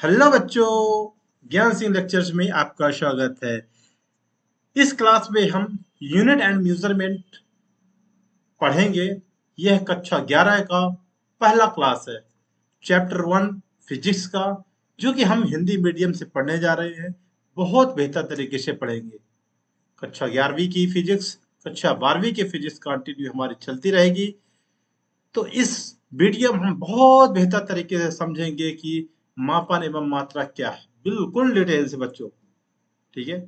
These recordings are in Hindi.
हेलो बच्चों, ज्ञान सिंह लेक्चर्स में आपका स्वागत है। इस क्लास में हम यूनिट एंड मेजरमेंट पढ़ेंगे। यह कक्षा 11 का पहला क्लास है, चैप्टर 1 फिजिक्स का, जो कि हम हिंदी मीडियम से पढ़ने जा रहे हैं। बहुत बेहतर तरीके से पढ़ेंगे। कक्षा 11वीं की फिजिक्स, कक्षा 12वीं की फिजिक्स कंटिन्यू हमारी चलती रहेगी। तो इस वीडियो में हम बहुत बेहतर तरीके से समझेंगे कि मापन एवं मात्रा क्या है, बिल्कुल डिटेल से बच्चों। ठीक है,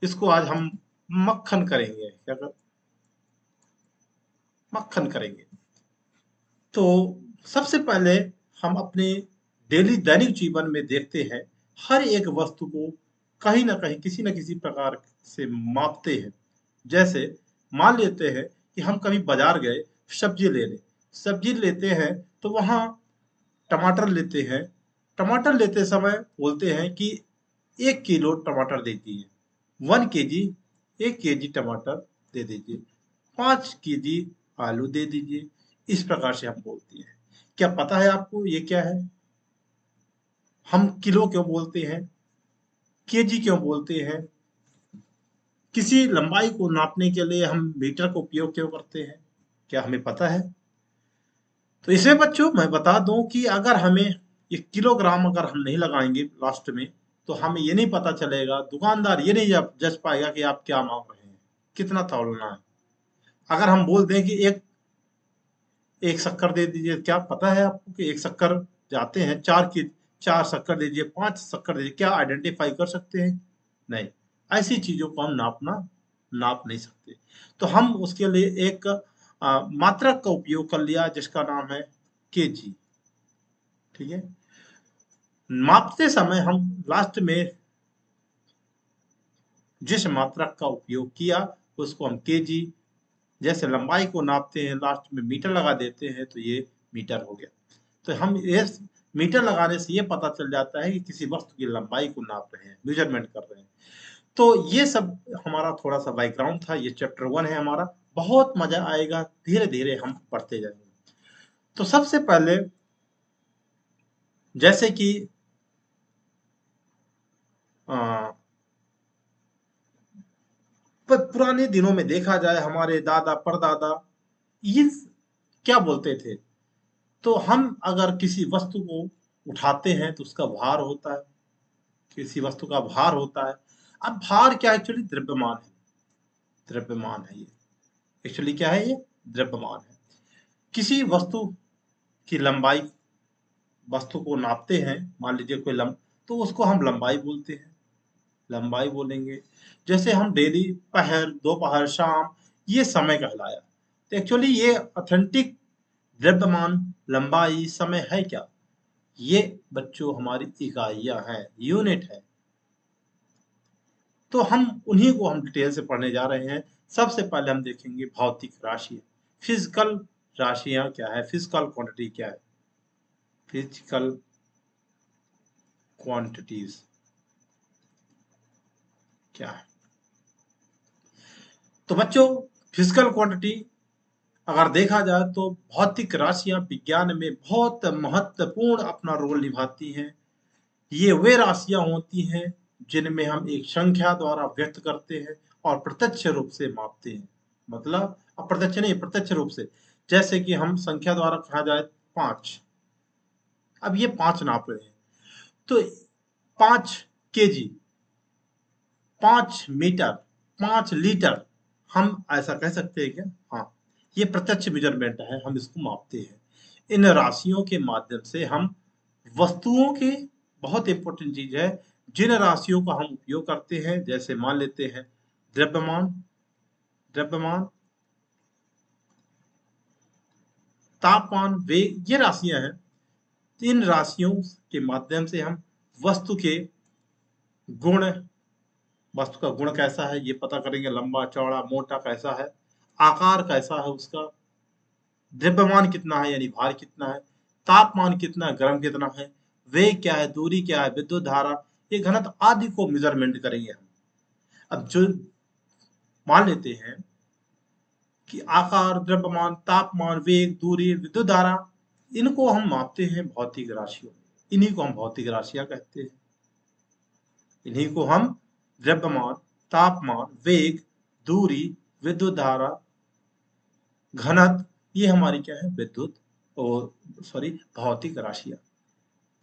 इसको आज हम मक्खन करेंगे। क्या कर मक्खन करेंगे। तो सबसे पहले हम अपने डेली दैनिक जीवन में देखते हैं, हर एक वस्तु को कहीं ना कहीं किसी न किसी प्रकार से मापते हैं। जैसे मान लेते हैं कि हम कभी बाजार गए सब्जी लेने, सब्जी लेते हैं तो वहाँ टमाटर लेते हैं। टमाटर लेते समय बोलते हैं कि 1 किलो टमाटर दे दीजिए, 1 केजी, 1 केजी टमाटर दे दीजिए, 5 केजी आलू दे दीजिए। इस प्रकार से हम बोलते हैं। क्या पता है आपको ये क्या है? हम किलो क्यों बोलते हैं, केजी क्यों बोलते हैं, किसी लंबाई को नापने के लिए हम मीटर का उपयोग क्यों करते हैं? क्या हमें पता है? तो इसमें बच्चों मैं बता दूं कि अगर हमें ये किलोग्राम अगर हम नहीं लगाएंगे लास्ट में, तो हमें ये नहीं पता चलेगा, दुकानदार ये नहीं जज पाएगा कि आप क्या मांग रहे हैं, कितना तौलना है। अगर हम बोल दें कि एक एक शक्कर दे दीजिए, क्या पता है आपको कि एक शक्कर जाते हैं, 4 शक्कर दे दीजिए, 5 शक्कर दे दीजिए, क्या आइडेंटिफाई कर सकते हैं? नहीं। ऐसी चीजों को हम नाप नहीं सकते। तो हम उसके लिए एक मात्रक का उपयोग कर लिया जिसका नाम है केजी। ठीक है, मापते समय हम लास्ट में जिस मात्रक का उपयोग किया उसको हम केजी, जैसे लंबाई को नापते हैं लास्ट में मीटर लगा देते हैं तो ये मीटर हो गया। तो हम ये मीटर लगाने से ये पता चल जाता है कि किसी वस्तु की लंबाई को नाप रहे हैं, मेजरमेंट कर रहे हैं। तो ये सब हमारा थोड़ा सा बैकग्राउंड था। ये चैप्टर 1 है हमारा, बहुत मजा आएगा, धीरे धीरे हम पढ़ते जाएंगे। तो सबसे पहले जैसे कि पुराने दिनों में देखा जाए, हमारे दादा परदादा ये क्या बोलते थे, तो हम अगर किसी वस्तु को उठाते हैं तो उसका भार होता है, किसी वस्तु का भार होता है। अब भार क्या, एक्चुअली द्रव्यमान है। द्रव्यमान है ये, एक्चुअली क्या है, ये द्रव्यमान है। किसी वस्तु की लंबाई, वस्तु को नापते हैं, मान लीजिए कोई तो उसको हम लंबाई बोलते हैं, लंबाई बोलेंगे। जैसे हम डेली पहर दोपहर शाम, ये समय कहलाया। तो एक्चुअली ये ऑथेंटिक द्रव्यमान लंबाई समय है क्या? ये बच्चों हमारी इकाइयां हैं, यूनिट है। तो हम उन्हीं को हम डिटेल से पढ़ने जा रहे हैं। सबसे पहले हम देखेंगे भौतिक राशि, फिजिकल राशियां क्या है, फिजिकल क्वांटिटी क्या है, फिजिकल क्वांटिटीज क्या है। तो बच्चों, फिजिकल क्वांटिटी अगर देखा जाए तो भौतिक राशियां विज्ञान में बहुत महत्वपूर्ण अपना रोल निभाती हैं। ये वे राशियां होती हैं जिनमें हम एक संख्या द्वारा व्यक्त करते हैं और प्रत्यक्ष रूप से मापते हैं। मतलब अप्रत्यक्ष नहीं, प्रत्यक्ष रूप से। जैसे कि हम संख्या द्वारा कहा जाए 5, अब ये 5 नाप रहे हैं तो 5 केजी, 5 मीटर, 5 लीटर, हम ऐसा कह सकते हैं क्या? हाँ, ये प्रत्यक्ष मेजरमेंट है, हम इसको मापते हैं। इन राशियों के माध्यम से हम वस्तुओं के, बहुत इंपॉर्टेंट चीज है, जिन राशियों का हम उपयोग करते हैं, जैसे मान लेते हैं द्रव्यमान, द्रव्यमान, तापमान, वेग, ये राशियां हैं। इन राशियों के माध्यम से हम वस्तु के गुण, वस्तु का गुण कैसा है ये पता करेंगे, लंबा चौड़ा मोटा कैसा है, आकार कैसा है उसका, द्रव्यमान कितना है यानी भार कितना है, तापमान कितना है, गर्म कितना है, वेग क्या है, दूरी क्या है, विद्युत धारा, ये घनत्व आदि को मेजरमेंट करेंगे हम। अब जो मान लेते हैं कि आकार, द्रव्यमान, तापमान, वेग, दूरी, विद्युत धारा, इनको हम मापते हैं भौतिक राशियों में। इन्हीं को हम भौतिक राशियां कहते हैं। इन्हीं को हम द्रव्यमान, तापमान, वेग, दूरी, विद्युत धारा, घनत्व, ये हमारी क्या है, विद्युत और सॉरी भौतिक राशियां,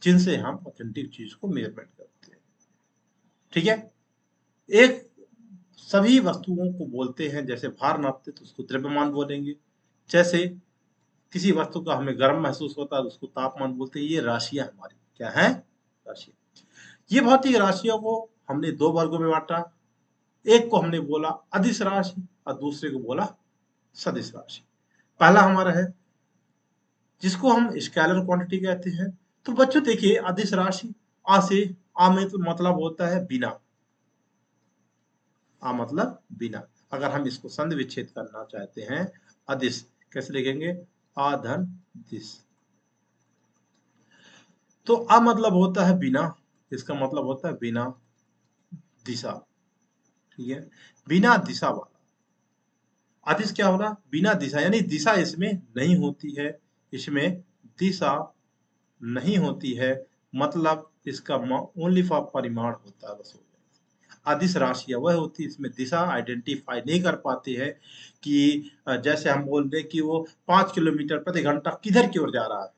जिनसे हम ऑथेंटिक चीज को मेजरमेंट करते हैं। ठीक है। एक सभी वस्तुओं को बोलते हैं, जैसे भार नापते तो उसको द्रव्यमान बोलेंगे, जैसे किसी वस्तु का हमें गर्म महसूस होता है तो उसको तापमान बोलते हैं। ये राशियां हमारी क्या है, राशियां। ये भौतिक राशियों को हमने दो वर्गों में बांटा। एक को हमने बोला अदिश राशि और दूसरे को बोला सदिश राशि। पहला हमारा है जिसको हम स्केलर क्वांटिटी कहते हैं। तो बच्चों देखिए, अदिश राशि आ से आ में तो मतलब होता है बिना, आ मतलब बिना। अगर हम इसको संधि विच्छेद करना चाहते हैं, अदिश कैसे लिखेंगे, आ धन दिश। तो आ मतलब होता है बिना, इसका मतलब होता है बिना दिशा। ठीक है, बिना दिशा वाला। अदिश क्या होगा, बिना दिशा, यानी दिशा इसमें नहीं होती है, इसमें दिशा नहीं होती है, मतलब इसका ओनली फॉर परिमाण होता है, बस हो गया। अदिश राशियां वह होती है इसमें दिशा आइडेंटिफाई नहीं कर पाती है कि जैसे हम बोल दें कि वो 5 किलोमीटर प्रति घंटा किधर की ओर जा रहा है,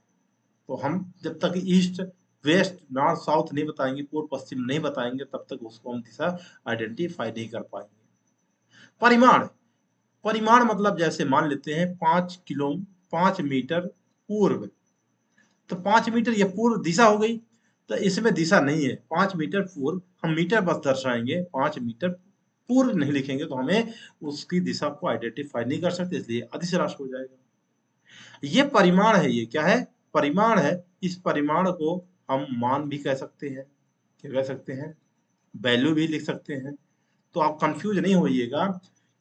तो हम जब तक ईस्ट वेस्ट नॉर्थ साउथ नहीं बताएंगे, पूर्व पश्चिम नहीं बताएंगे, तब तक उसको हम दिशा आइडेंटिफाई नहीं कर पाएंगे। परिमाण, परिमाण मतलब जैसे मान लेते हैं 5 मीटर पूर्व, तो 5 मीटर ये पूर्व दिशा हो गई, तो इसमें दिशा नहीं है। 5 मीटर पूर्व, हम मीटर बस दर्शाएंगे, 5 मीटर पूर्व नहीं लिखेंगे तो हमें उसकी दिशा को आइडेंटिफाई नहीं कर सकते, इसलिए अदिश राशि हो जाएगा। ये परिमाण है, ये क्या है, परिमाण है। इस परिमाण को हम मान भी कह सकते हैं, क्या कह सकते हैं, वैल्यू भी लिख सकते हैं। तो आप कंफ्यूज नहीं होइएगा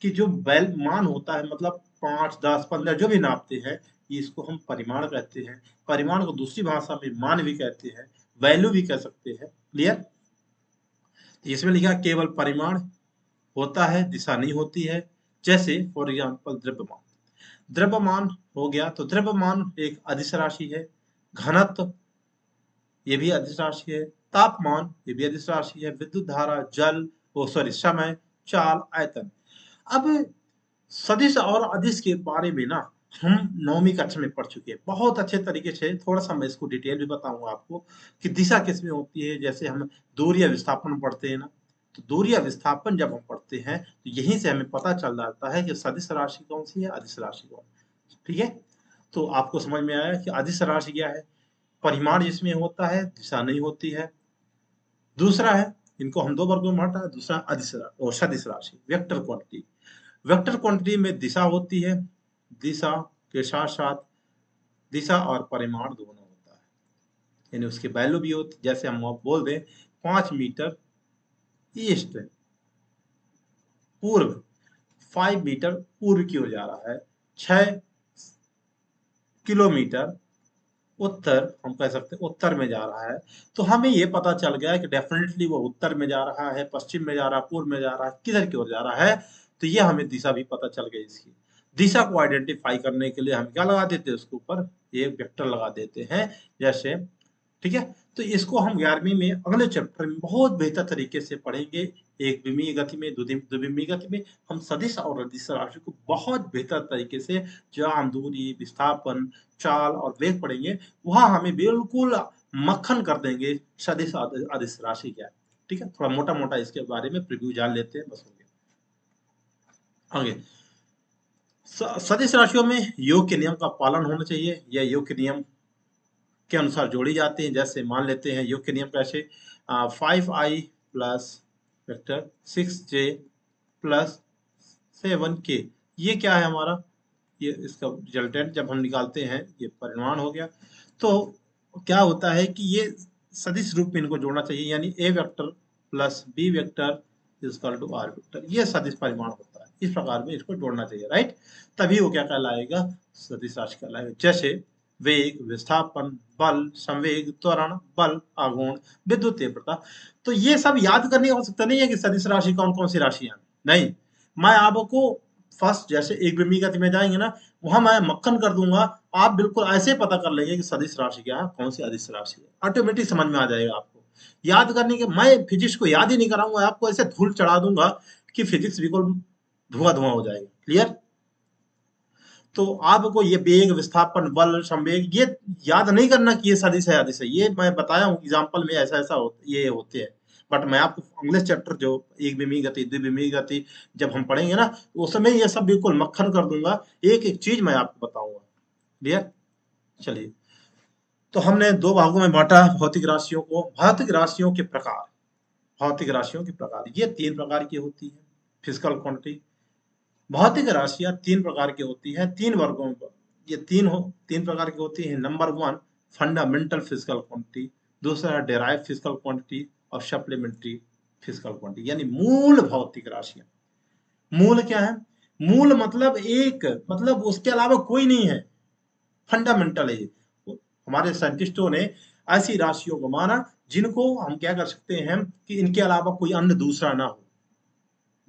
कि जो बैल मान होता है, मतलब 5, 10, 15 जो भी नापते हैं, इसको हम परिमाण कहते हैं। परिमाण को दूसरी भाषा में मान भी कहते हैं, वैल्यू भी कह सकते हैं। क्लियर। इसमें लिखा केवल परिमाण होता है, दिशा नहीं होती है। जैसे फॉर एग्जाम्पल द्रव्यमान, द्रव्यमान हो गया, तो द्रव्यमान एक अदिश राशि है। घनत्व ये भी अदिश राशि है। तापमान ये भी अदिश राशि है। विद्युत धारा, जल, ओ सॉरी समय, चाल, आयतन। अब सदिश और अदिश के बारे में ना हम 9वीं कक्षा में पढ़ चुके हैं बहुत अच्छे तरीके से। थोड़ा सा मैं इसको डिटेल भी बताऊंगा आपको कि दिशा किसमें होती है। जैसे हम दूरी या विस्थापन पढ़ते हैं ना, तो दूरी या विस्थापन जब हम पढ़ते हैं तो यहीं से हमें पता चल जाता है कि सदिश राशि कौन सी है, अदिश राशि कौन। ठीक है, तो आपको समझ में आया कि अदिश राशि क्या है, परिमाण जिसमें होता है, दिशा नहीं होती है। दूसरा है, इनको हम दो वर्गों में बांटा है। दूसरा अदिश और सदिश राशि, वेक्टर क्वांटिटी। वेक्टर क्वांटिटी में दिशा होती है, दिशा के साथ साथ दिशा और परिमाण दोनों होता है, यानी उसकी वैल्यू भी होती है। जैसे हम बोल दें 5 मीटर ईस्ट पूर्व, 5 मीटर पूर्व की ओर जा रहा है। 6 किलोमीटर उत्तर, हम कह सकते हैं उत्तर में जा रहा है। तो हमें ये पता चल गया कि डेफिनेटली वो उत्तर में जा रहा है, पश्चिम में जा रहा है, पूर्व में जा रहा है, किधर की ओर जा रहा है। तो ये हमें दिशा भी पता चल गई इसकी। दिशा को आइडेंटिफाई करने के लिए हम क्या लगा देते हैं, उसके ऊपर एक वेक्टर लगा देते हैं, जैसे। ठीक है, तो इसको हम 11वीं में अगले चैप्टर में बहुत बेहतर तरीके से पढ़ेंगे। एक विमीय गति में, द्विविमीय गति में हम सदिश और अदिश राशि को बहुत बेहतर तरीके से, जहाँ हम दूरी, विस्थापन, चाल और वेग पढ़ेंगे, वहां हमें बिल्कुल मक्खन कर देंगे सदिश और अदिश राशि क्या है। ठीक है, थोड़ा मोटा मोटा इसके बारे में प्रीव्यू जान लेते हैं, बस हो गया। आगे सदिश राशियों में योग के नियम का पालन होना चाहिए। यह योग के नियम के अनुसार जोड़ी जाती हैं। जैसे मान लेते हैं योग के नियम कैसे, 5i plus vector 6j plus 7k, ये क्या है हमारा, ये इसका रिजल्टेंट जब हम निकालते हैं, ये परिमाण हो गया। तो क्या होता है कि ये सदिश रूप में इनको जोड़ना चाहिए, यानी a vector plus b vector equal to r vector, ये सदिश परिमाण होता है। इस प्रकार में इसको जोड़ना चाहिए, राइट। तभी वो क्या कहलाएगा, सदिश राशि कहलाएगा। जैसे वेग, विस्थापन, बल, संवेग, त्वरण, बल, आघूर्ण, विद्युत तीव्रता। तो ये सब याद करने की आवश्यकता नहीं है कि सदिश राशि कौन कौन सी राशियां, नहीं। मैं आपको फर्स्ट जैसे एक विमीय गति में जाएंगे ना, वहां मैं मक्खन कर दूंगा आप बिल्कुल ऐसे पता कर लेंगे कि सदिश राशि क्या है, कौन सी अदिश राशि है, ऑटोमेटिक समझ में आ जाएगा आपको। याद करने के मैं फिजिक्स को याद ही नहीं कराऊंगा, आपको ऐसे धूल चढ़ा दूंगा कि फिजिक्स बिल्कुल धुआं धुआं हो जाएगा। क्लियर? तो आपको ये वेग, विस्थापन, बल, संवेग ये याद नहीं करना कि ये सदिश है अदिश है। ये मैं बताया हूँ एग्जाम्पल में ऐसा ऐसा ये होते हैं। बट मैं आपको इंग्लिश चैप्टर जो एक विमीय गति, द्विविमीय गति जब हम पढ़ेंगे ना, तो उस समय ये सब बिल्कुल मक्खन कर दूंगा, एक एक चीज मैं आपको बताऊंगा। क्लियर? चलिए, तो हमने दो भागों में बांटा भौतिक राशियों को। भौतिक राशियों के प्रकार, भौतिक राशियों के प्रकार ये तीन प्रकार की होती है। फिजिकल क्वांटिटी, भौतिक राशियां तीन प्रकार की होती हैं, तीन वर्गों में। ये तीन प्रकार की होती हैं। Number one, fundamental physical quantity. दूसरा है डेराइव फिजिकल क्वांटिटी। और सप्लीमेंट्री फिजिकल क्वांटिटी, यानी मूल भौतिक राशियां। मूल क्या है? मूल मतलब एक, मतलब उसके अलावा कोई नहीं है, फंडामेंटल है ये। हमारे साइंटिस्टों ने ऐसी राशियों को माना जिनको हम क्या कर सकते हैं कि इनके अलावा कोई अन्य दूसरा ना हो।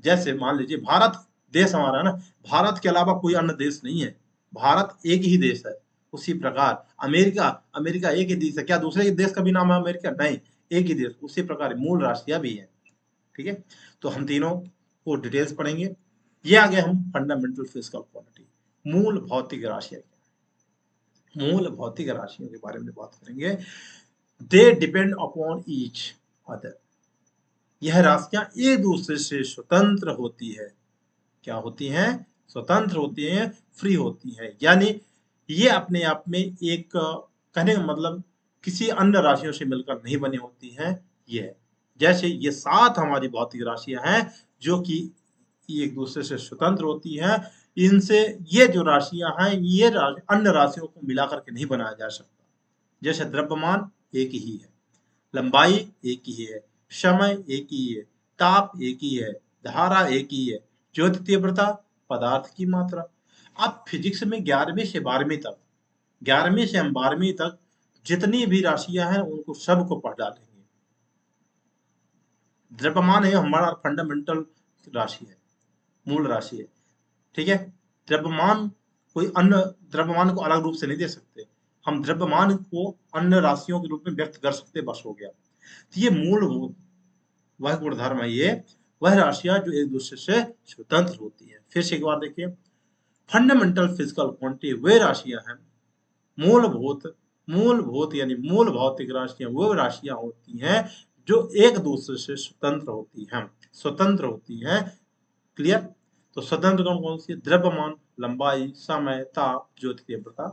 जैसे मान लीजिए भारत देश हमारा है ना, भारत के अलावा कोई अन्य देश नहीं है, भारत एक ही देश है। उसी प्रकार अमेरिका, अमेरिका एक ही देश है, क्या दूसरे देश का भी नाम है अमेरिका? नहीं, एक ही देश। उसी प्रकार मूल राशियां भी है। ठीक है, तो हम तीनों को डिटेल्स पढ़ेंगे। ये आ गए हम फंडामेंटल फिजिकल क्वांटिटी, मूल भौतिक राशियां। मूल भौतिक राशियों के बारे में बात करेंगे। They depend upon each other, यह राशियां एक दूसरे से स्वतंत्र होती है। क्या होती हैं? स्वतंत्र होती हैं, फ्री होती हैं, यानी ये अपने आप में एक कहने का मतलब किसी अन्य राशियों से मिलकर नहीं बनी होती हैं। ये जैसे ये 7 हमारी भौतिक राशियां हैं जो कि एक दूसरे से स्वतंत्र होती हैं। इनसे ये जो राशियां हैं, ये अन्य राशियों को मिलाकर के नहीं बनाया जा सकता। जैसे द्रव्यमान एक ही है, लंबाई एक ही है, समय एक ही है, ताप एक ही है, धारा एक ही है, ज्योति तीव्रता, पदार्थ की मात्रा। आप फिजिक्स में 11वीं से 12वीं तक, 11वीं से हम 12वीं तक जितनी भी राशियां हैं उनको सबको पढ़ डालेंगे। द्रव्यमान है हमारा फंडामेंटल राशि है, मूल राशि है। ठीक है, द्रव्यमान कोई अन्य द्रव्यमान को अलग रूप से नहीं दे सकते, हम द्रव्यमान को अन्य राशियों के रूप में व्यक्त कर सकते, बस हो गया। तो ये मूलभूत वह गुणधर्म है, ये वह राशियां जो एक दूसरे से स्वतंत्र होती है। फिर से एक बार देखिए, फंडामेंटल फिजिकल क्वांटिटी वे राशियां हैं, मूलभूत, मूलभूत यानी मूल भौतिक राशियां वो राशियां होती हैं जो एक दूसरे से स्वतंत्र होती हैं, स्वतंत्र होती हैं। क्लियर? तो स्वतंत्र कौन कौन सी? द्रव्यमान, लंबाई, समय, ताप, ज्योति तीव्रता,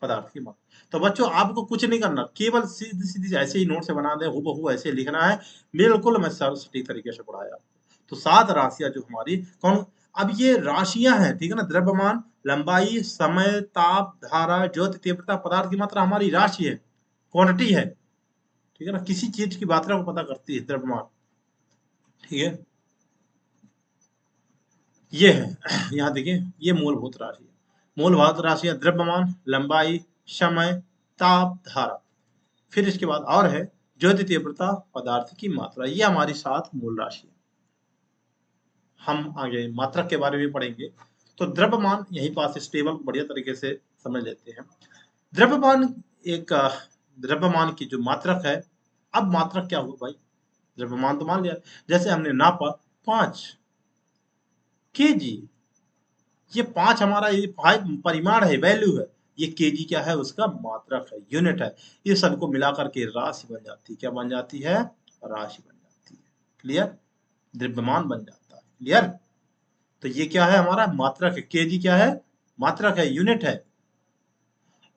पदार्थ की मात्रा। तो बच्चों आपको कुछ नहीं करना, केवल सीधी सीधी ऐसे ही नोट से बना दे, हूबहू ऐसे लिखना है। बिल्कुल मैं सटीक तरीके से पढ़ाया। तो 7 राशियां जो हमारी कौन, अब ये राशियां हैं, ठीक है ना, द्रव्यमान, लंबाई, समय, ताप, धारा, ज्योति तीव्रता, पदार्थ की मात्रा हमारी राशि है, क्वांटिटी है। ठीक है ना, किसी चीज की मात्रा को पता करती है द्रव्यमान। ठीक है, ये है यहाँ देखिए, ये मूलभूत राशि है। मूलभूत राशियां द्रव्यमान, लंबाई, समय, ताप, धारा। फिर इसके बाद और है ज्योति तीव्रता, पदार्थ की मात्रा। ये हमारी 7 मूल राशि है। हम आगे मात्रक के बारे में पढ़ेंगे। तो द्रव्यमान यहीं पास इस टेबल को बढ़िया तरीके से समझ लेते हैं। द्रव्यमान एक द्रव्यमान की जो मात्रक है। अब मात्रक क्या हुआ भाई? द्रव्यमान तो मान लिया, जैसे हमने नापा 5 केजी, ये 5 हमारा ये 5 परिमाण है, वैल्यू है। ये केजी क्या है? उसका मात्रक है, यूनिट है। ये सबको मिलाकर के राशि बन जाती है। क्या बन जाती है? राशि बन जाती है। क्लियर? द्रव्यमान बन जाता है। क्लियर? तो ये क्या है? हमारा मात्रक है। केजी क्या है? मात्रक है, यूनिट है।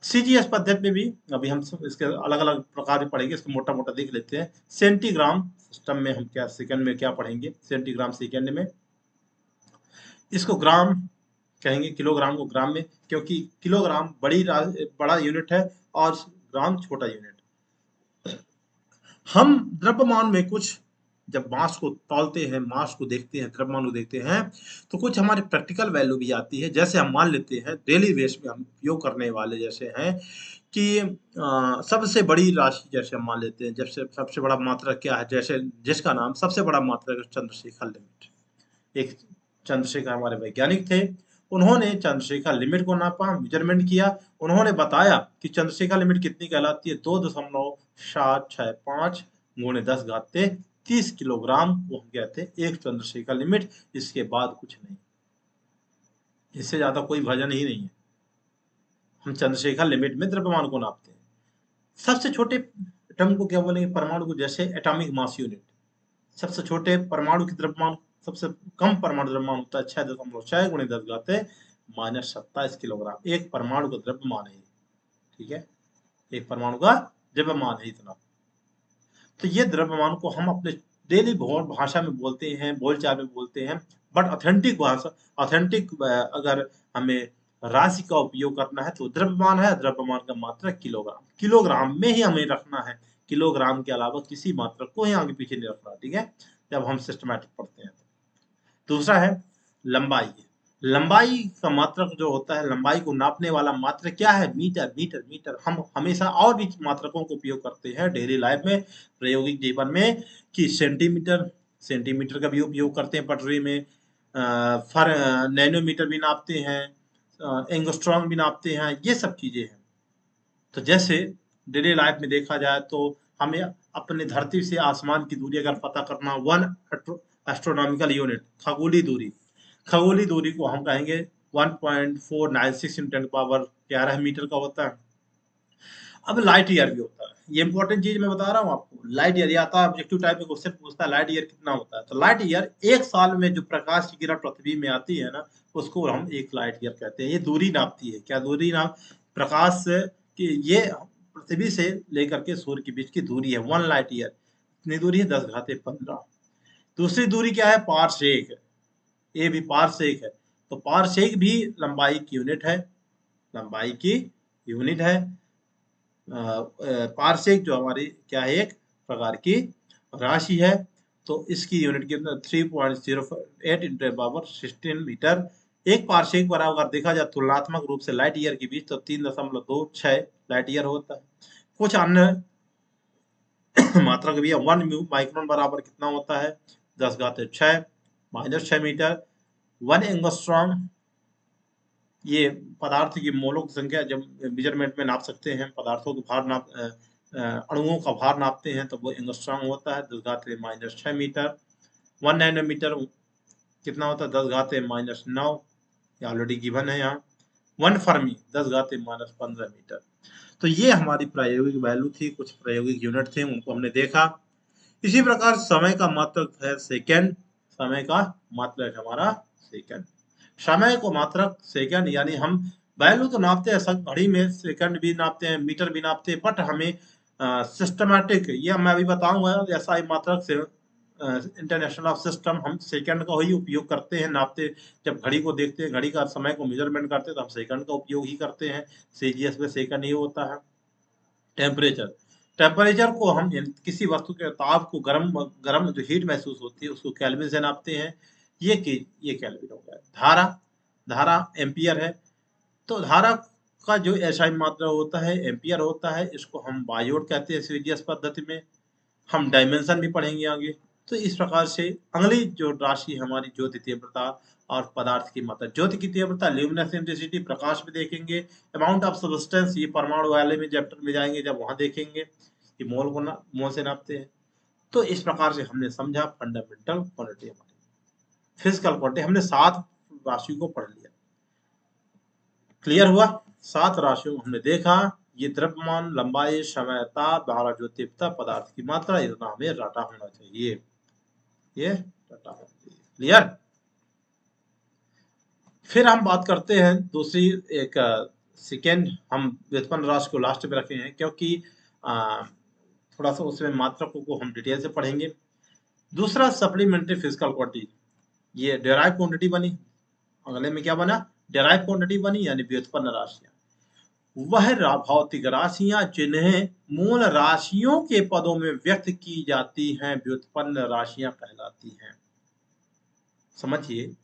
सीजीएस पद्धति में भी अभी हम सब इसके अलग अलग प्रकार पढ़ेंगे, इसको मोटा मोटा देख लेते हैं। सेंटीग्राम सिस्टम में हम क्या सेकंड में क्या पढ़ेंगे? सेंटीग्राम सेकंड में इसको ग्राम कहेंगे, किलोग्राम को ग्राम में, क्योंकि किलोग्राम बड़ा यूनिट है और ग्राम छोटा यूनिट। हम द्रव्यमान में कुछ जब मास को तौलते हैं, मास को देखते हैं, द्रव्यमान को देखते हैं, तो कुछ हमारे प्रैक्टिकल वैल्यू भी आती है। जैसे हम मान लेते हैं डेली बेस में हम उपयोग करने वाले जैसे हैं कि सबसे बड़ी राशि, जैसे हम मान लेते हैं जैसे सबसे बड़ा मात्रक क्या है, जैसे जिसका नाम सबसे बड़ा मात्रक चंद्रशेखर लिमिट। एक चंद्रशेखर हमारे वैज्ञानिक थे, उन्होंने चंद्रशेखर लिमिट को नापा, मेजरमेंट किया। उन्होंने बताया कि चंद्रशेखर लिमिट कितनी कहलाती है, 2.765 गुणे 10 घाते 30 किलोग्राम, वो हम कहते हैं एक चंद्रशेखर लिमिट। इसके बाद कुछ नहीं, इससे ज्यादा कोई वजन ही नहीं है। हम चंद्रशेखर लिमिट में द्रव्यमान को नापते हैं। सबसे छोटे एटम को क्या बोलेंगे, परमाणु को, जैसे एटॉमिक मास यूनिट। सबसे छोटे परमाणु की द्रव्यमान, सबसे कम परमाणु द्रव्यमान होता है 6.6 गुणे 10 घाते -27 किलोग्राम। एक परमाणु का द्रव्यमान है, ठीक है, एक परमाणु का द्रव्यमान है इतना। तो ये द्रव्यमान को हम अपने डेली भाषा में बोलते हैं, बोलचाल में बोलते हैं। बट ऑथेंटिक भाषा, ऑथेंटिक अगर हमें राशि का उपयोग करना है तो द्रव्यमान है, द्रव्यमान का मात्रक किलोग्राम, किलोग्राम में ही हमें रखना है। किलोग्राम के अलावा किसी मात्रक को ही आगे पीछे नहीं रखना, ठीक है, जब हम सिस्टमैटिक पढ़ते हैं। दूसरा है लंबाई। लंबाई का मात्रक जो होता है, लंबाई को नापने वाला मात्रक क्या है, मीटर, मीटर, मीटर। हम हमेशा और भी मात्रकों को उपयोग करते हैं डेली लाइफ में, प्रायोगिक जीवन में, कि सेंटीमीटर, सेंटीमीटर का भी उपयोग करते हैं पटरी में, नैनोमीटर भी नापते हैं, एंगस्ट्रॉम भी नापते हैं, ये सब चीजें हैं। तो जैसे डेली लाइफ में देखा जाए तो हमें अपने धरती से आसमान की दूरी अगर पता करना, 1 एस्ट्रोनॉमिकल यूनिट, खगोलीय दूरी, खगोलीय दूरी को हम कहेंगे 1.496 × 10⁻11 मीटर का होता है। अब लाइट ईयर भी होता है, ये इंपॉर्टेंट चीज मैं बता रहा हूँ आपको। लाइट ईयर आता है, ऑब्जेक्टिव टाइप में क्वेश्चन पूछता है लाइट ईयर कितना होता है। तो लाइट ईयर, एक साल में जो प्रकाश की किरण पृथ्वी में आती है ना, उसको हम एक लाइट ईयर कहते हैं। ये दूरी नापती है, क्या दूरी नाप, प्रकाश की, ये पृथ्वी से लेकर के सूर्य के बीच की दूरी है, 1 लाइट ईयर। इतनी दूरी है 10⁻15। दूसरी दूरी क्या है, पारसेक, ये भी पारसेक है। तो पारसेक भी लंबाई की यूनिट है, लंबाई की यूनिट है। पारसेक जो हमारी क्या है, एक प्रकार की राशि है। तो इसकी यूनिट कितना, 3.08 × 10⁻16 मीटर। एक पारसेक बराबर अगर देखा जाए तुलनात्मक रूप से लाइट ईयर के बीच, तो 3.26 लाइट ईयर होता है। कुछ अन्य मात्रक भी है। 1 माइक्रोन बराबर कितना होता है, 10⁻6 -6 मीटर। 1 एंगस्ट्रॉम, ये पदार्थ की मोलों की संख्या जब मेजरमेंट में नाप सकते हैं, पदार्थों का भार नाप, अणुओं का भार नापते हैं, तो वो एंगस्ट्रॉम होता है, 10⁻6 मीटर। 1 नैनोमीटर कितना होता है, 10⁻9, ये ऑलरेडी गिवन है यहाँ। 1 फर्मी 10⁻15 मीटर। तो ये हमारी प्रायोगिक वैल्यू थी, कुछ प्रायोगिक यूनिट थे, उनको हमने देखा। इसी प्रकार समय का मात्रक है सेकेंड, समय का मात्रक है हमारा सेकेंड। समय को मात्रक सेकंड, यानी हम वैल्यू तो नापते हैं, सब घड़ी में सेकंड भी नापते हैं, मीटर भी नापते हैं, बट हमें सिस्टमैटिक, ये मैं अभी बताऊंगा, ऐसा मात्रक से इंटरनेशनल ऑफ सिस्टम, हम सेकंड का ही उपयोग करते हैं नापते। जब घड़ी को देखते हैं, घड़ी का समय को मेजरमेंट करते हैं, तो हम सेकंड का उपयोग ही करते हैं। सीजीएस में सेकंड ही होता है। टेम्परेचर, टेम्परेचर को हम किसी वस्तु के ताप को, गर्म गर्म जो हीट महसूस होती है, उसको केल्विन से नापते हैं। ये केल्विन हो गया। धारा, धारा एम्पियर है। तो धारा का जो एसआई मात्रा होता है एम्पियर होता है, इसको हम बायोट कहते हैं सीजीएस पद्धति में। हम डायमेंशन भी पढ़ेंगे आगे। तो इस प्रकार से अगली जो राशि हमारी ज्योति तीव्रता और पदार्थ की मात्रा। ज्योति की तीव्रता, ल्यूमिनस इंटेंसिटी, प्रकाश में देखेंगे। अमाउंट ऑफ सब्सटेंस, ये परमाणु वाले में चैप्टर में जाएंगे जब वहां देखेंगे, ये मोल को मोल से नापते हैं। तो इस प्रकार से हमने समझा फंडामेंटल क्वांटिटी। हमारी फिजिकल क्वांटिटी हमने 7 राशियों को पढ़ लिया। क्लियर हुआ? 7 राशियों को हमने देखा। ये द्रव्यमान, लंबाई, समय, ताप, धारा, ज्योति तीव्रता, पदार्थ की मात्रा, इतना हमें रटा होना चाहिए, ये रटा होना चाहिए। क्लियर? फिर हम बात करते हैं दूसरी एक सेकेंड, हम व्युत्पन्न राशि को लास्ट में रखे हैं, क्योंकि थोड़ा सा उसमें मात्रकों को हम डिटेल से पढ़ेंगे। दूसरा सप्लीमेंट्री फिजिकल क्वांटिटी, ये डेराइव क्वांटिटी बनी। अगले में क्या बना, डेराइव क्वांटिटी बनी, यानी व्युत्पन्न राशियां। वह भौतिक राशियां जिन्हें मूल राशियों के पदों में व्यक्त की जाती हैं, व्युत्पन्न राशियां कहलाती हैं। समझिए,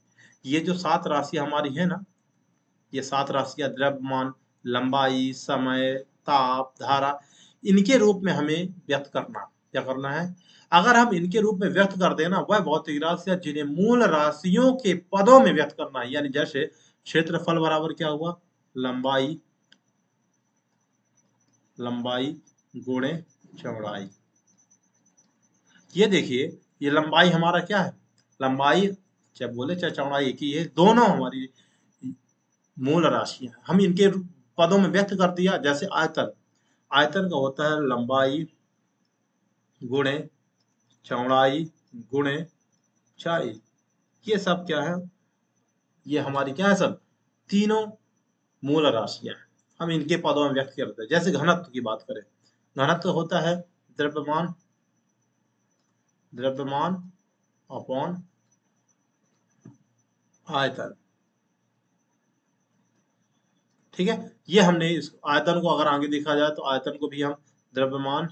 ये जो 7 राशियां हमारी है ना, ये 7 राशियां द्रव्यमान, लंबाई, समय, ताप, धारा, इनके रूप में हमें व्यक्त करना। क्या करना है? अगर हम इनके रूप में व्यक्त कर देना, वह भौतिक राशियां जिन्हें मूल राशियों के पदों में व्यक्त करना है, यानी जैसे क्षेत्रफल बराबर क्या हुआ, लंबाई गुणे चौड़ाई। ये देखिए, ये लंबाई हमारा क्या है, लंबाई चाहे बोले चाहे चौड़ाई एक ही है, दोनों हमारी मूल राशियां, हम इनके पदों में व्यक्त कर दिया। जैसे आयतन, आयतन का होता है लंबाई गुणे चौड़ाई गुणे ऊंचाई। ये सब क्या है, ये हमारी क्या है, सब तीनों मूल राशियां हैं, हम इनके पदों में व्यक्त करते हैं। जैसे घनत्व की बात करें, घनत्व होता है द्रव्यमान अपॉन आयतन। ठीक है, ये हमने इस आयतन को अगर आगे देखा जाए तो आयतन को भी हम द्रव्यमान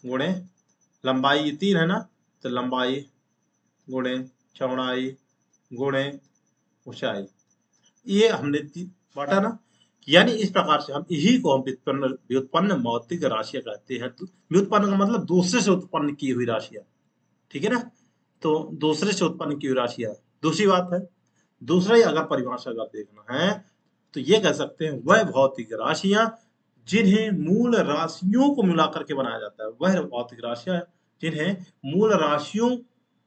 गुणे लंबाई, ये तीन है ना, तो लंबाई गुणे चौड़ाई गुणे ऊंचाई, ये हमने बांटा ना। यानी इस प्रकार से हम यही को हम व्युत्पन्न भौतिक राशियां कहते हैं। तो व्युत्पन्न का मतलब दूसरे से उत्पन्न की हुई राशियां, ठीक है ना। तो दूसरे से उत्पन्न की हुई राशियां, दूसरी बात है, दूसरा ही अगर परिभाषा अगर देखना है तो ये कह सकते हैं वह भौतिक राशियां जिन्हें मूल राशियों को मिलाकर के बनाया जाता है, वह भौतिक राशियां जिन्हें मूल राशियों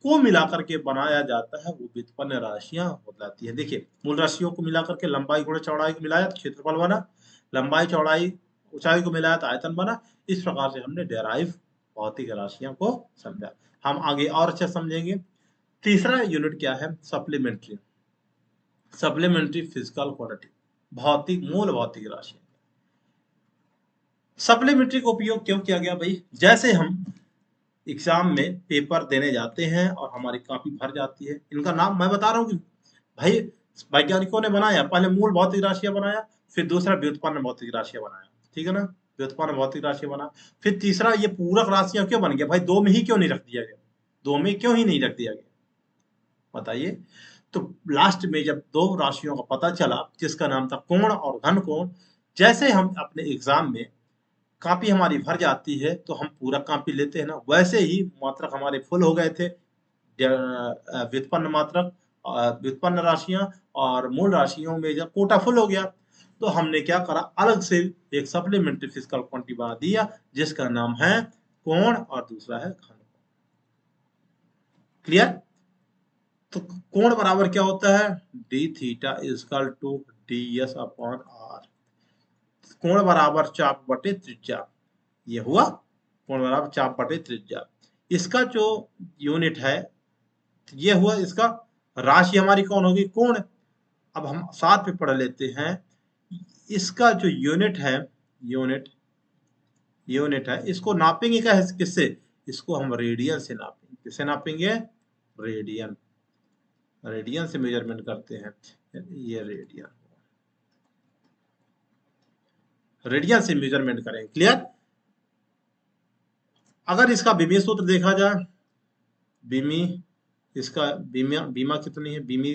को मिलाकर के बनाया जाता है, वो व्युत्पन्न राशियां हो जाती है। देखिए, मूल राशियों को मिलाकर के लंबाई गुणे चौड़ाई को मिलाया तो क्षेत्रफल बना, लंबाई चौड़ाई ऊंचाई को मिलाया तो आयतन बना। इस प्रकार से हमने डेराइव भौतिक राशियों को समझा। हम आगे और अच्छा समझेंगे। तीसरा यूनिट क्या है, सप्लीमेंट्री फिजिकल क्वांटिटी, मूल भौतिक राशि। सप्लीमेंट्री का उपयोग क्यों किया गया भाई, जैसे हम एग्जाम में पेपर देने जाते हैं और हमारी कॉपी भर जाती है, इनका नाम मैं बता रहा हूँ कि भाई वैज्ञानिकों ने बनाया, पहले मूल भौतिक राशियां बनाया, फिर दूसरा व्युत्पन्न भौतिक राशियां बनाया, ठीक है ना, व्युत्पन्न भौतिक राशियां बना। फिर तीसरा ये पूरक राशियां क्यों बन गया भाई, दो में ही क्यों नहीं रख दिया गया, दो में क्यों ही नहीं रख दिया गया, बताइए। तो लास्ट में जब दो राशियों का पता चला जिसका नाम था कोण और घन कोण, जैसे हम अपने एग्जाम में कॉपी हमारी भर जाती है तो हम पूरा कॉपी लेते हैं ना, वैसे ही मात्रक हमारे फुल हो गए थे, व्युत्पन्न मात्रक, व्युत्पन्न राशियां और मूल राशियों में जब कोटा फुल हो गया तो हमने क्या करा, अलग से एक सप्लीमेंट्री फिजिकल क्वांटिटी बना दिया जिसका नाम है कोण और दूसरा है घन। क्लियर। तो कोण बराबर क्या होता है, D theta equal to D S upon R. कोण बराबर चाप बटे त्रिज्या, ये हुआ कोण बराबर चाप बटे त्रिज्या। इसका जो यूनिट है ये हुआ, इसका राशि हमारी कौन होगी, कोण। अब हम साथ में पढ़ लेते हैं, इसका जो यूनिट है, यूनिट है, इसको नापेंगे क्या है, किससे, इसको हम रेडियन से नापेंगे। किससे नापेंगे, रेडियन, रेडियन से मेजरमेंट करते हैं, ये रेडियन से मेजरमेंट करेंगे। क्लियर। अगर इसका विमीय सूत्र देखा जाए, बीमी, इसका बीमा कितनी है, बीमी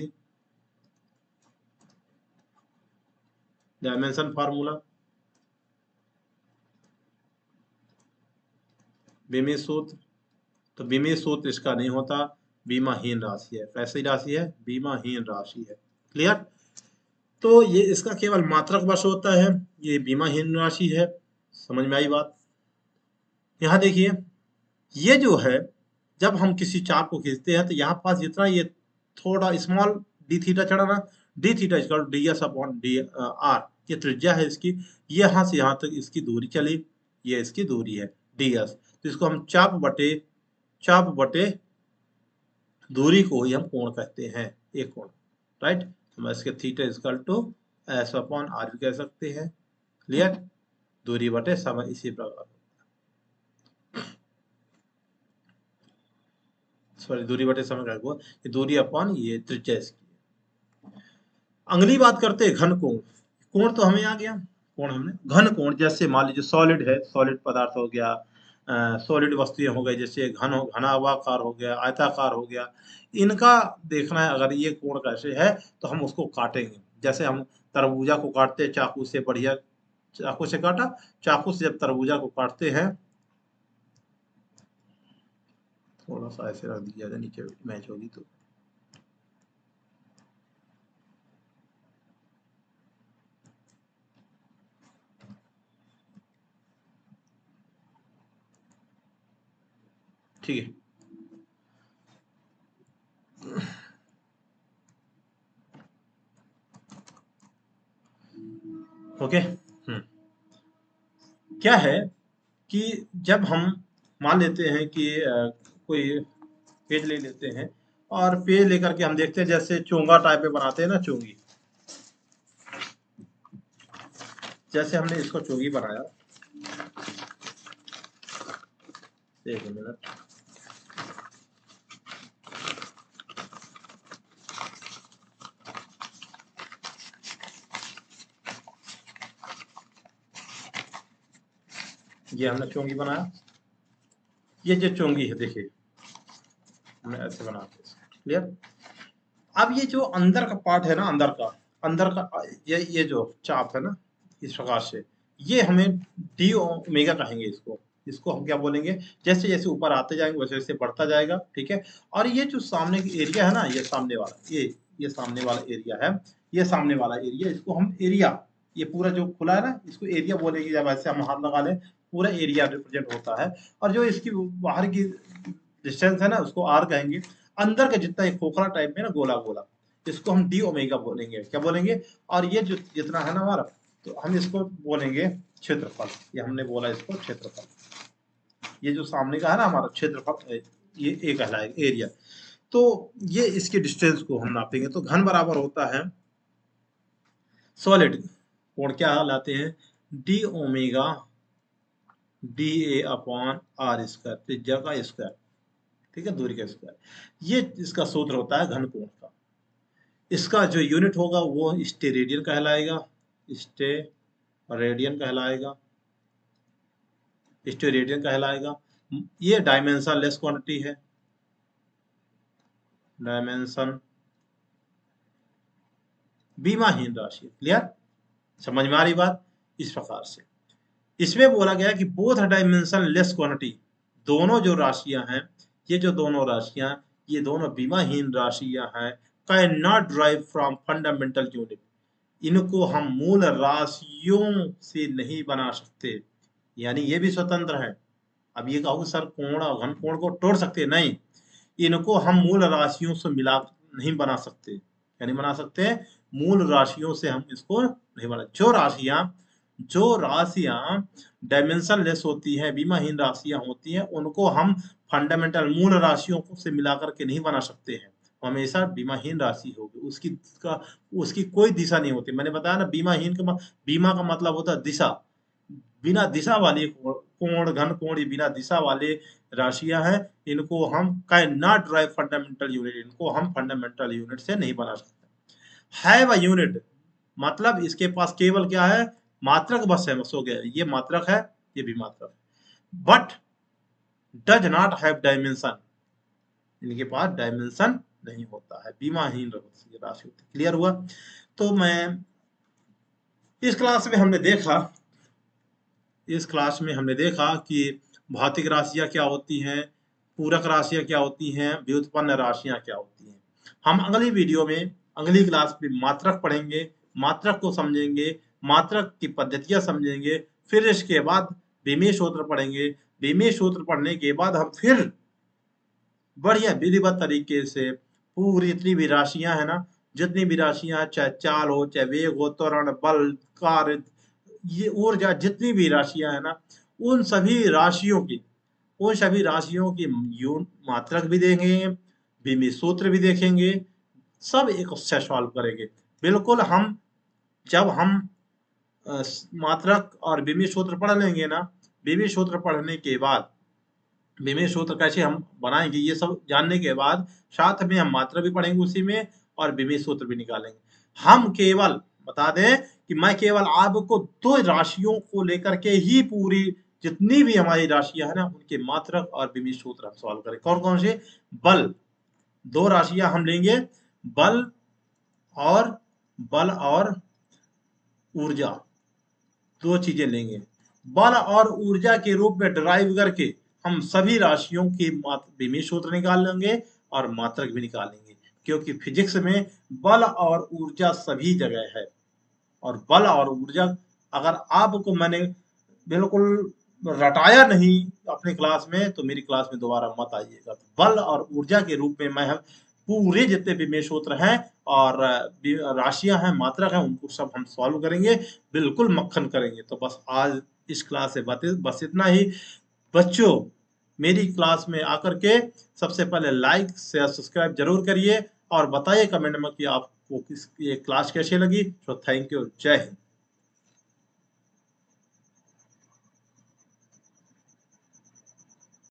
डायमेंशन फार्मूला, बीमी सूत्र, तो बीमी सूत्र इसका नहीं होता, बीमाहीन राशि है। कैसी राशि है, बीमाहीन राशि है। क्लियर। तो ये इसका केवल मात्रक वश होता है, ये बीमाहीन राशि है। समझ में आई बात। यहाँ देखिए, ये जो है जब हम किसी चाप को खींचते हैं तो यहाँ पास जितना ये थोड़ा स्मॉल डी थीटा चढ़ा ना, D theta equal D S upon D R, ये त्रिज्या है इसकी, ये यहाँ से यहाँ तक इसकी दूरी चली, ये इसकी दूरी है डी एस। तो इसको हम चाप बटे दूरी को ही हम कोण कहते हैं, एक कोण, राइट। हम इसके theta equal to S upon R भी कह सकते हैं। क्लियर। दूरी बटे समय, इसी प्रकार, सॉरी दूरी बटे समय का हुआ, ये दूरी अपॉन ये त्रिज्या इसकी। अगली बात करते हैं घन कोण। कोण तो हमें आ गया, कोण हमने, घन कोण जैसे मान लीजिए सॉलिड है, सॉलिड पदार्थ हो गया, सॉलिड वस्तुएं हो गई, जैसे घनाभाकार हो गया, आयताकार हो गया, इनका देखना है अगर ये कोण कैसे है तो हम उसको काटेंगे। जैसे हम तरबूजा को काटते हैं चाकू से, बढ़िया चाकू से काटा, चाकू से जब तरबूजा को काटते हैं, थोड़ा सा ऐसे रख दिया जाए नीचे मैच होगी तो, ठीक है। ओके। क्या है कि जब हम मान लेते हैं कि कोई पेज ले लेते हैं और पेज लेकर के हम देखते हैं, जैसे चोंगा टाइप में बनाते हैं ना, चोंगी। जैसे हमने इसको चोंगी बनाया, एक मिनट, ये हमने चोंगी बनाया, ये जो चोंगी है देखिए, हमने ऐसे बनाते हैं, क्लियर। अब ये जो अंदर का पार्ट है ना, अंदर का ये जो चाप है ना, इस प्रकार से, ये हमें डी ओमेगा कहेंगे इसको। इसको हम क्या बोलेंगे, जैसे जैसे ऊपर आते जाएंगे वैसे वैसे बढ़ता जाएगा, ठीक है। और ये जो सामने की एरिया है ना, ये सामने वाला, ये सामने वाला एरिया है, ये सामने वाला एरिया, इसको हम एरिया, ये पूरा जो खुला है ना, इसको एरिया बोलेंगे। जब ऐसे हम हाथ लगा लें, पूरा एरिया रिप्रेजेंट होता है। और जो इसकी बाहर की डिस्टेंस है ना, उसको आर कहेंगे। अंदर का जितना एक खोखला टाइप में ना, गोला गोला, इसको हम डी ओमेगा बोलेंगे, क्या बोलेंगे। और ये जो जितना है ना हमारा, तो हम इसको बोलेंगे क्षेत्रफल। ये हमने बोला इसको क्षेत्रफल। ये जो सामने का है ना हमारा क्षेत्रफल, ये ए कहलाएगा, एरिया। तो ये इसके डिस्टेंस को हम नापेंगे, तो घन बराबर होता है सॉलिड कोण, क्या लाते हैं, D omega D A upon R square, त्रिज्या का स्क्वायर, ठीक है, दूरी का स्क्वायर। ये इसका सूत्र होता है घन कोण का। इसका जो यूनिट होगा वो स्टेरेडियन कहलाएगा, स्टेरेडियन कहलाएगा, स्टेरेडियन कहलाएगा। ये डायमेंशन लेस क्वांटिटी है, डायमेंशन बीमाहीन राशि, क्लियर, समझ में आ रही बात। इस प्रकार से इसमें बोला गया कि बोथ डायमेंशन लेस क्वांटिटी, दोनों जो राशियां हैं, ये जो दोनों राशियां, ये दोनों बीमाहीन राशियां हैं, can not drive from fundamental unit, इनको हम मूल राशियों से नहीं बना सकते, यानी ये भी स्वतंत्र है। अब ये कहोगे सर कोण और घन कोण को तोड़ सकते हैं, नहीं, इनको हम मूल राशियों से मिला नहीं बना सकते, यानी बना सकते हैं, मूल राशियों से हम इसको नहीं बना। जो राशियां डायमेंशन लेस होती हैं, बीमाहीन राशियां होती हैं, उनको हम फंडामेंटल मूल राशियों से मिलाकर के नहीं बना सकते हैं। हमेशा बीमाहीन राशि होगी, उसकी कोई दिशा नहीं होती। मैंने बताया ना, बीमा का मतलब होता है दिशा। बिना दिशा वाली कोण, घन कोण, ये बिना दिशा वाले राशियां हैं, इनको हम can not drive fundamental unit, इनको हम फंडामेंटल यूनिट से नहीं बना सकते। हैव अ यूनिट, मतलब इसके पास केवल क्या है, मात्रक बस है, बस हो गया, ये मात्रक है, ये भी मात्रक है। But does not have dimension, इनके पास डायमेंशन नहीं होता है, बीमाहीन राशि होती है, क्लियर हुआ। तो मैं इस क्लास में हमने देखा, कि भौतिक राशियां क्या होती हैं, पूरक राशियां क्या होती हैं, व्युत्पन्न राशियां क्या होती हैं। हम अगली वीडियो में, अगली क्लास में मात्रक पढ़ेंगे, मात्रक को समझेंगे, मात्रक की पद्धतियां समझेंगे। फिर इसके बाद विमेय सूत्र पढ़ेंगे। विमेय सूत्र पढ़ने के बाद हम फिर बढ़िया विधिवत तरीके से पूरी जितनी भी राशियां है ना, जितनी भी राशियां, चाहे चाल हो, चाहे वेग हो, त्वरण, बल, कार्य, ये ऊर्जा, जितनी भी राशियां है ना, उन सभी राशियों की उन सभी राशियों की मात्रक भी देंगे, विमीय सूत्र भी देखेंगे, सब एक से सॉल्व करेंगे। बिल्कुल, जब हम मात्रक और विमीय सूत्र पढ़ लेंगे ना, विमीय सूत्र पढ़ने के बाद विमेय सूत्र कैसे हम बनाएंगे, ये सब जानने के बाद साथ में हम मात्रा भी पढ़ेंगे उसी में, और विमेय सूत्र भी निकालेंगे। हम केवल बता दें कि मैं केवल आपको दो राशियों को लेकर के ही पूरी जितनी भी हमारी राशियां है ना, उनके मात्रक और विमेय सूत्र हम सॉल्व करें। कौन कौन से, बल, दो राशियां हम लेंगे, बल और ऊर्जा, दो चीजें लेंगे। बल और ऊर्जा के रूप में ड्राइव करके हम सभी राशियों की विमीय सूत्र निकाल लेंगे और मात्रक भी निकालेंगे, क्योंकि फिजिक्स में बल और ऊर्जा सभी जगह है। और बल और ऊर्जा, अगर आपको मैंने बिल्कुल रटाया नहीं अपनी क्लास में, तो मेरी क्लास में दोबारा मत आइएगा। तो बल और ऊर्जा के रूप में मैं हम पूरे जितने भी मेष सूत्र हैं और राशियाँ हैं, मात्रक हैं, उनको सब हम सॉल्व करेंगे, बिल्कुल मक्खन करेंगे। तो बस आज इस क्लास से बस इतना ही। बच्चों, मेरी क्लास में आकर के सबसे पहले लाइक, शेयर, सब्सक्राइब ज़रूर करिए और बताइए कमेंट में कि आपको ये क्लास कैसी लगी। तो थैंक यू। जय हिंद।